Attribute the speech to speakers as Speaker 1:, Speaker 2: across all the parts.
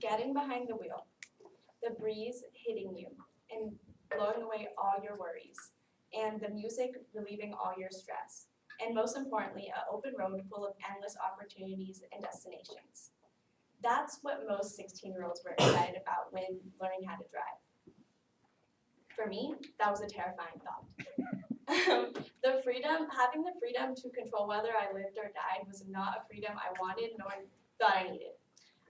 Speaker 1: getting behind the wheel, the breeze hitting you and blowing away all your worries, and the music relieving all your stress, and most importantly, an open road full of endless opportunities and destinations. That's what most 16-year-olds were excited about when learning how to drive. For me, that was a terrifying thought. Having the freedom to control whether I lived or died was not a freedom I wanted nor thought I needed.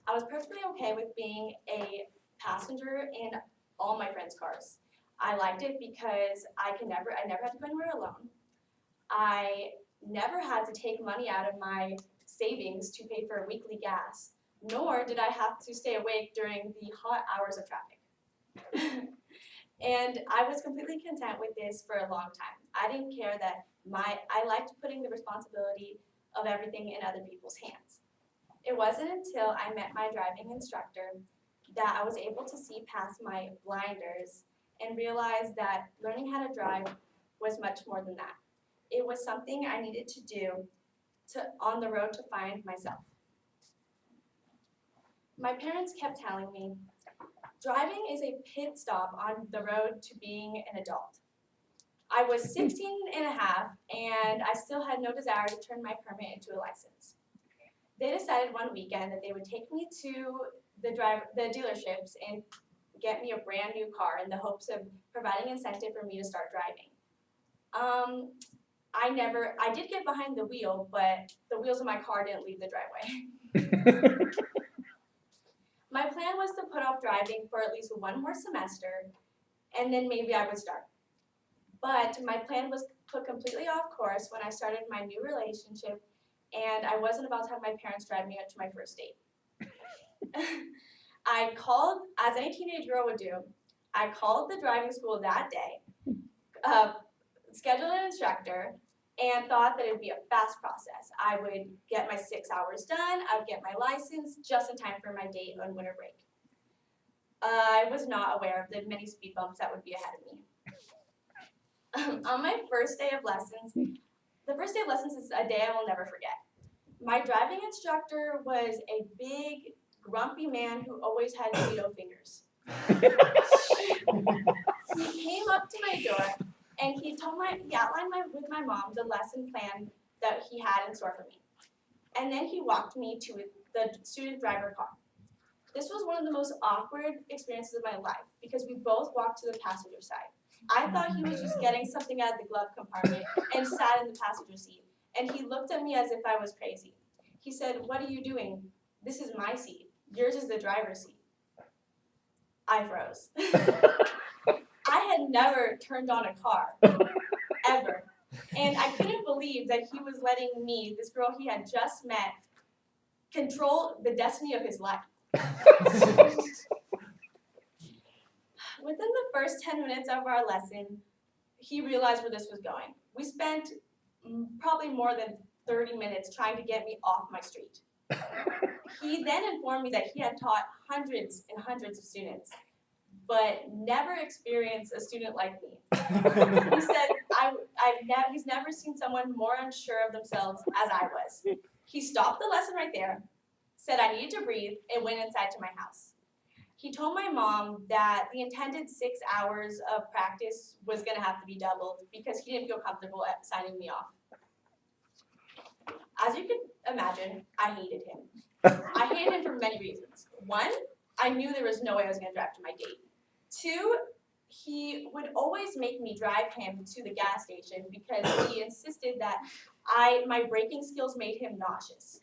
Speaker 1: I was perfectly okay with being a passenger in all my friends' cars. I liked it because I never had to go anywhere alone. I never had to take money out of my savings to pay for weekly gas, nor did I have to stay awake during the hot hours of traffic. And I was completely content with this for a long time. I didn't care that I liked putting the responsibility of everything in other people's hands. It wasn't until I met my driving instructor that I was able to see past my blinders and realize that learning how to drive was much more than that. It was something I needed to do on the road to find myself. My parents kept telling me, driving is a pit stop on the road to being an adult. I was 16 and a half, and I still had no desire to turn my permit into a license. They decided one weekend that they would take me to the dealerships and get me a brand new car in the hopes of providing incentive for me to start driving. I did get behind the wheel, but the wheels of my car didn't leave the driveway. My plan was to put off driving for at least one more semester, and then maybe I would start. But my plan was put completely off course when I started my new relationship, and I wasn't about to have my parents drive me out to my first date. I called, as any teenage girl would do, I called the driving school that day, scheduled an instructor, and thought that it would be a fast process. I would get my 6 hours done, I would get my license just in time for my date on winter break. I was not aware of the many speed bumps that would be ahead of me. On my first day of lessons, the first day of lessons is a day I will never forget. My driving instructor was a big, grumpy man who always had Cheeto fingers. He came up to my door and he outlined with my mom the lesson plan that he had in store for me. And then he walked me to the student driver car. This was one of the most awkward experiences of my life because we both walked to the passenger side. I thought he was just getting something out of the glove compartment and sat in the passenger seat. And he looked at me as if I was crazy. He said, "What are you doing? This is my seat. Yours is the driver's seat." I froze. I had never turned on a car, ever. And I couldn't believe that he was letting me, this girl he had just met, control the destiny of his life. Within the first 10 minutes of our lesson, he realized where this was going. We spent probably more than 30 minutes trying to get me off my street. He then informed me that he had taught hundreds and hundreds of students, but never experienced a student like me. He said he's never seen someone more unsure of themselves as I was. He stopped the lesson right there, said I needed to breathe, and went inside to my house. He told my mom that the intended 6 hours of practice was going to have to be doubled because he didn't feel comfortable at signing me off. As you can imagine, I hated him. I hated him for many reasons. One, I knew there was no way I was going to drive to my date. Two, he would always make me drive him to the gas station because he insisted that my braking skills made him nauseous.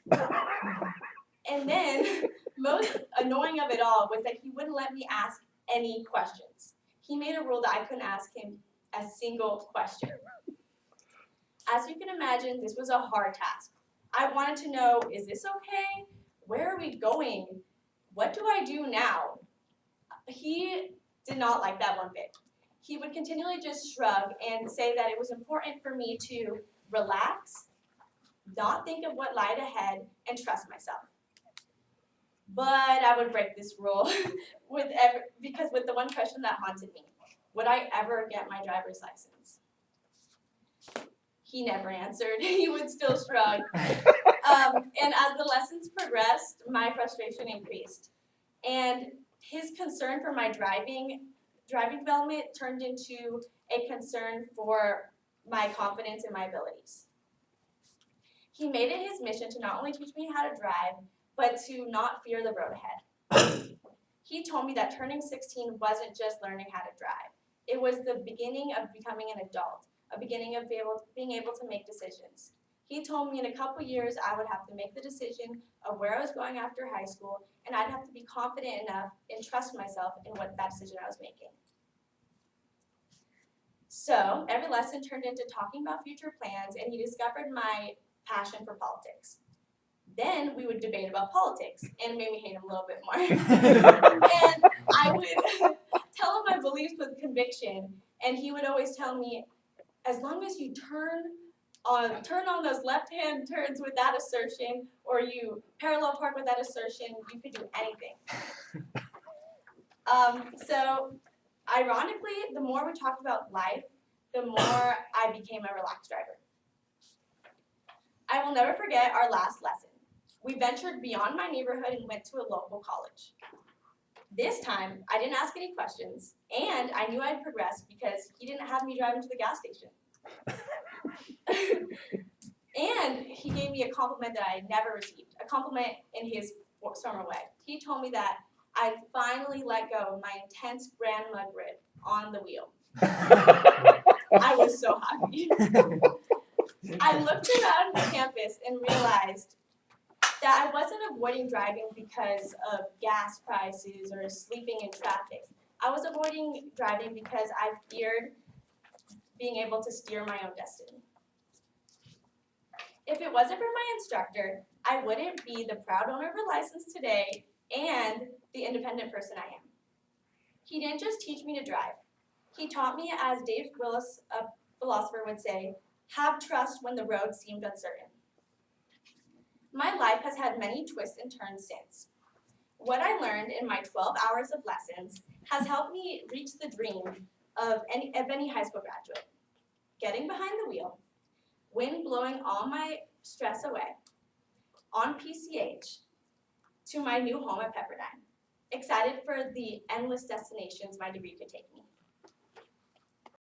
Speaker 1: And then, most annoying of it all was that he wouldn't let me ask any questions. He made a rule that I couldn't ask him a single question. As you can imagine, this was a hard task. I wanted to know, is this okay? Where are we going? What do I do now? He did not like that one bit. He would continually just shrug and say that it was important for me to relax, not think of what lied ahead, and trust myself. But I would break this rule because with the one question that haunted me, would I ever get my driver's license? He never answered. He would still shrug. And as the lessons progressed, my frustration increased. And his concern for my driving development turned into a concern for my confidence and my abilities. He made it his mission to not only teach me how to drive, but to not fear the road ahead. He told me that turning 16 wasn't just learning how to drive. It was the beginning of becoming an adult, a beginning of being able to make decisions. He told me in a couple years I would have to make the decision of where I was going after high school, and I'd have to be confident enough and trust myself in what that decision I was making. So every lesson turned into talking about future plans, and he discovered my passion for politics. Then we would debate about politics, and it made me hate him a little bit more. And I would tell him my beliefs with conviction, and he would always tell me, as long as you turn on those left-hand turns with that assertion, or you parallel park with that assertion, you could do anything. So ironically, the more we talked about life, the more I became a relaxed driver. I will never forget our last lesson. We ventured beyond my neighborhood and went to a local college. This time, I didn't ask any questions, and I knew I'd progressed because he didn't have me driving to the gas station. And he gave me a compliment that I had never received, a compliment in his summer way. He told me that I'd finally let go of my intense grandma grip on the wheel. I was so happy. I looked around the campus and realized that I wasn't avoiding driving because of gas prices or sleeping in traffic. I was avoiding driving because I feared being able to steer my own destiny. If it wasn't for my instructor, I wouldn't be the proud owner of a license today and the independent person I am. He didn't just teach me to drive. He taught me, as Dave Willis, a philosopher, would say, have trust when the road seemed uncertain. My life has had many twists and turns since. What I learned in my 12 hours of lessons has helped me reach the dream of any high school graduate. Getting behind the wheel, wind blowing all my stress away, on PCH, to my new home at Pepperdine. Excited for the endless destinations my degree could take me.